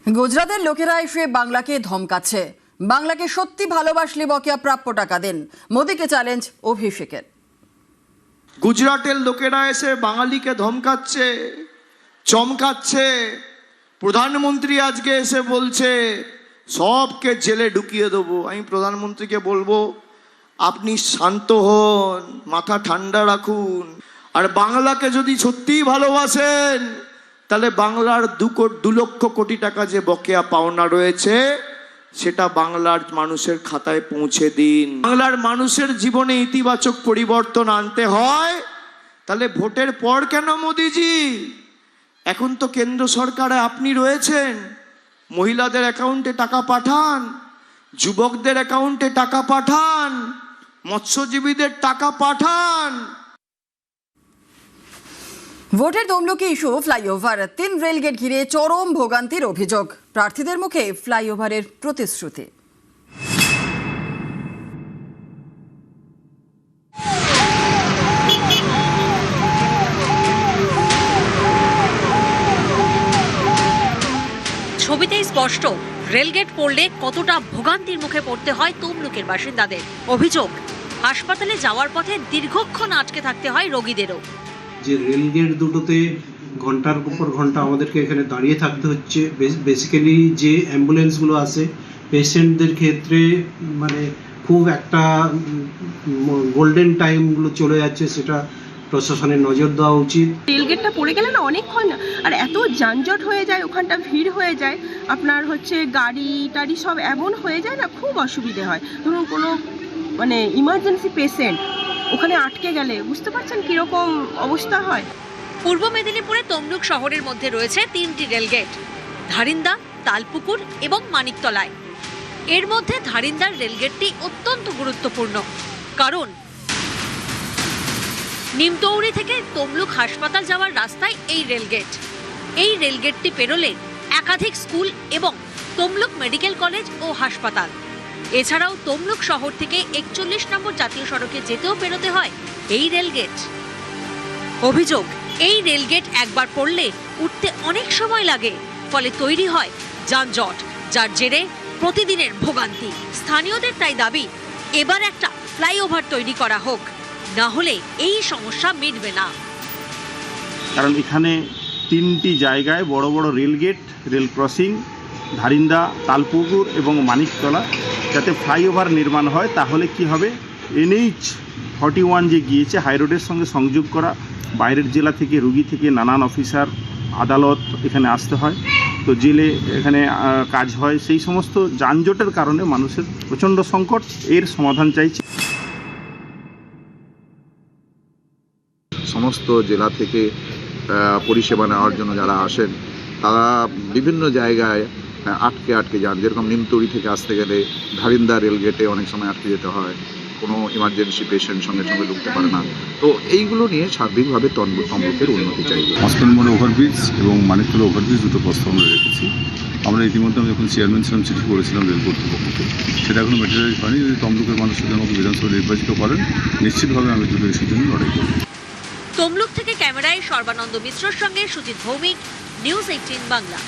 গুজরাটের লোকেরা এসে বাংলাকে ধমকাচ্ছে। বাংলাকে সত্যি ভালোবাসলে বকেয়া প্রাপ্য টাকা দেন, মোদীকে চ্যালেঞ্জ অভিষেকের। গুজরাটের লোকেরা এসে বাঙালিকে ধমকাচ্ছে, চমকাচ্ছে। প্রধানমন্ত্রী আজকে এসে বলছে সবকে জেলে ঢুকিয়ে দেবো। আমি প্রধানমন্ত্রীকে বলবো আপনি শান্ত হন, মাথা ঠান্ডা রাখুন। আর বাংলাকে যদি সত্যিই ভালোবাসেন তাহলে বাংলার 2 লক্ষ কোটি টাকা যে বকেয়া পাওনা রয়েছে সেটা বাংলার মানুষের খাতায় পৌঁছে দিন। বাংলার মানুষের জীবনে ইতিবাচক পরিবর্তন আনতে হয় তাহলে ভোটের পর কেন মোদিজি? এখন তো কেন্দ্র সরকারে আপনি রয়েছেন, মহিলাদের অ্যাকাউন্টে টাকা পাঠান, যুবকদের অ্যাকাউন্টে টাকা পাঠান, মৎস্যজীবীদের টাকা পাঠান। ভোটের তমলুকি ইস্যু ফ্লাইওভার, 3 রেলগেট ঘিরে চরম ভোগান্তির অভিযোগ। প্রার্থীদের মুখে ফ্লাইওভারের প্রতিশ্রুতি। ছবিতেই স্পষ্ট রেলগেট পড়লে কতটা ভোগান্তির মুখে পড়তে হয় তমলুকের বাসিন্দাদের। অভিযোগ, হাসপাতালে যাওয়ার পথে দীর্ঘক্ষণ আটকে থাকতে হয় রোগীদেরও। যে রেলগেট দুটোতে ঘন্টার পর ঘন্টা আমাদেরকে এখানে দাঁড়িয়ে থাকতে হচ্ছে। বেসিক্যালি যে অ্যাম্বুলেন্সগুলো আসে পেশেন্টদের ক্ষেত্রে মানে খুব একটা গোল্ডেন টাইমগুলো চলে যাচ্ছে, সেটা প্রশাসনের নজর দেওয়া উচিত। রেলগেটটা পড়ে গেলে না অনেকক্ষণ আর এত যানজট হয়ে যায়, ওখানটা ভিড় হয়ে যায়, আপনার হচ্ছে গাড়ি টাড়ি সব এমন হয়ে যায় না, খুব অসুবিধে হয়। ধরুন কোনো মানে ইমার্জেন্সি পেশেন্ট ওখানে আটকে গেলে বুঝতে পারছেন কিরকম অবস্থা হয়। পূর্ব মেদিনীপুরে তমলুক শহরের মধ্যে রয়েছে 3টি রেলগেট, ধারিন্দা, তালপুকুর এবং মানিকতলায়। এর মধ্যে ধারিন্দার রেলগেটটি অত্যন্ত গুরুত্বপূর্ণ, কারণ নিমতৌড়ি থেকে তমলুক হাসপাতাল যাওয়ার রাস্তায় এই রেলগেট। এই রেলগেটটি পেরোলে একাধিক স্কুল এবং তমলুক মেডিকেল কলেজ ও হাসপাতাল, এছাড়াও তমলুক শহর থেকে 41 নম্বর জাতীয় সড়কে যেতেও পেরোতে হয় এই রেলগেট। অভিযোগ, এই রেলগেট একবার পড়লে উঠতে অনেক সময় লাগে, ফলে তৈরি হয় যানজট, যার জেরে প্রতিদিনের ভোগান্তি। স্থানীয়দের তাই দাবি এবার একটা ফ্লাইওভার তৈরি করা হোক, না হলে এই সমস্যা মিটবে না। কারণ এখানে 3টি জায়গায় বড় বড় রেলগেট, রেল ক্রসিং, ধারিন্দা, তালপুকুর এবং মানিকতলা, যাতে ফ্লাইওভার নির্মাণ হয় তাহলে কি হবে, NH 41 যে গিয়েছে হাইরোডের সঙ্গে সংযোগ করা, বাইরের জেলা থেকে রুগী থেকে নানান অফিসার আদালত এখানে আসতে হয়, তো জেলে এখানে কাজ হয়, সেই সমস্ত যানজটের কারণে মানুষের প্রচণ্ড সংকট। এর সমাধান চাইছি। সমস্ত জেলা থেকে পরিষেবা নেওয়ার জন্য যারা আসেন তারা বিভিন্ন জায়গায় আটকে যান। যেরকম নিমতৌড়ি থেকে আসতে গেলে ধারিন্দা রেলগেটে অনেক সময় আটকে যেতে হয়, কোনো ইমার্জেন্সি পেশেন্ট সঙ্গে সঙ্গে ঢুকতে পারে না। তো এইগুলো নিয়ে সার্বিকভাবে তমলুকের উন্নতি চাইব। হসপিটাল মোড়ে ওভারব্রিজ এবং মানিকতলা ওভারব্রিজ দুটো প্রস্তাব আমরা রেখেছি। আমরা ইতিমধ্যে আমি যখন চেয়ারম্যান ছিলাম চিঠি করেছিলাম রেল কর্তৃপক্ষকে, সেটা এখনো ম্যাটেরিয়ালাইজ হয়নি। যদি তমলুকের মানুষ যদি আমাকে বিধানসভা নির্বাচিত করেন নিশ্চিতভাবে আমি দুটো ইস্যুর জন্য লড়াই করব। তমলুক থেকে ক্যামেরায় সর্বানন্দ মিশ্রর সঙ্গে সুজিত ভৌমিক, নিউজ 18 বাংলা।